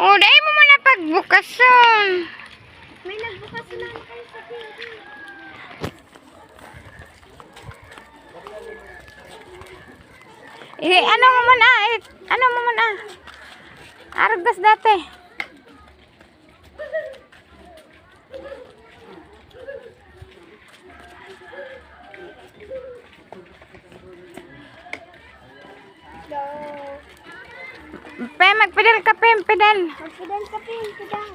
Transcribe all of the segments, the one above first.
Oh, dahil mo muna pagbukason. May nagbukas na kayo sa TV. Ano mo muna? Ano mo muna? Argas dati. Pe, magpedal ka, pe, pedal. Magpedal ka, pedal.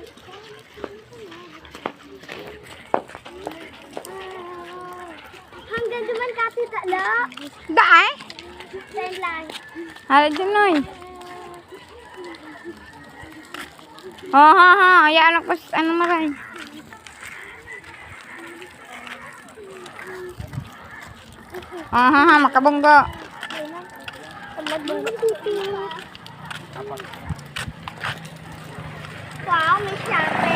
Hanggang duman ka, tita, lo. Daay? Send lang. Hala dyan, noy. Oh, ha. Ayan ako, ano maray. Ha. Makabunggo. Wow, may siyate.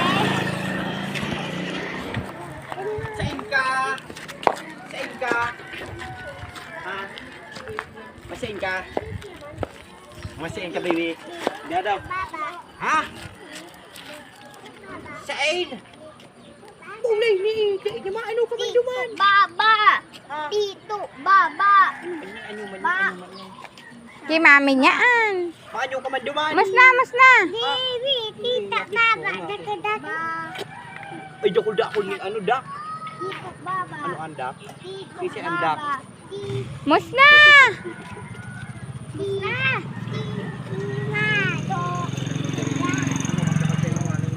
Saan ka? Saan ka? Ha? Masain ka? Masain ka, baby? Hindi daw. Baba. Ha? Saan? Ulay ni Ika. Ano ka man duman? Baba. Ha? Tito, baba. Ano man Ba. Kay mami niyaan. Paano ka man duman? Mas na. Baby, tita, baba. Daka. Ay, dakol ni ano dak? Tito, baba. Ano ang dak? Tito, Kasi ang dak. baba. Mas na. Tita.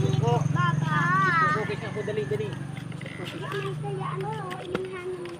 Tito, baba. Okay na ako, dali. Ano, inihan mo.